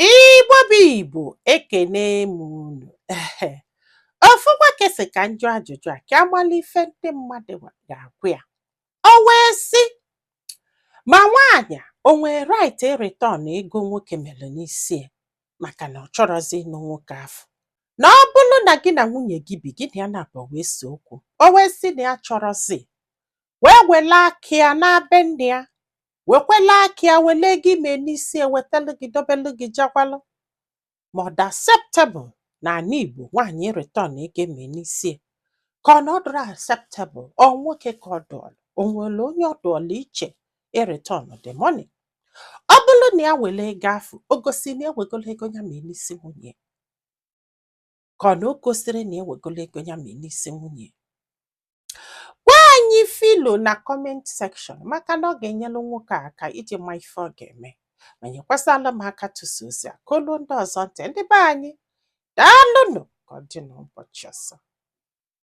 Igbo bụ Igbo ekene m unu. Ofụkwa kesi ka njụ ajụjụ a ka amala ife ndị mmadụ ga-agwụ ya. O wee sị ma nwaanyị o nwere right return ego nwoke mere n'isi ya maka na ọ chọrọzi ịnụ nwoke afọ. Na ọ bụrụ na gị na nwunye gị bi gị na ya na-abụ wee si okwu, o wee sị na ya chọrọzi wee wele aka ya na-be nne ya, wekwela aka ya wele gị mee n'isi ewetelu gị dobelu gị jakwalụ. Ma ọ dị acceptable n'ala Igbo nwaanyị return ego mee n'isi ka ọ na ọ dịrọ acceptable ọ nwoke ka ọ dụọlụ, o nwere onye ọ dụọlụ iche return the money. Ọ bụrụ na ya wele ego afụ o gosi na ewegolo ego ya mee n'isi nwunye ka ọ na o gosiri na ewegolo ego ya mee n'isi nwunye. Gwa anyị filo na comment section maka na ọ ga-enyelu nwoke aka iji ma ife ọ ga-eme. Ma nyekwasala m aka tụsa ozi a ka olu ndị ọzọ ntị. Ndị be anyị daalụnụ ka ọ dị n'ụbọchị ọzọ.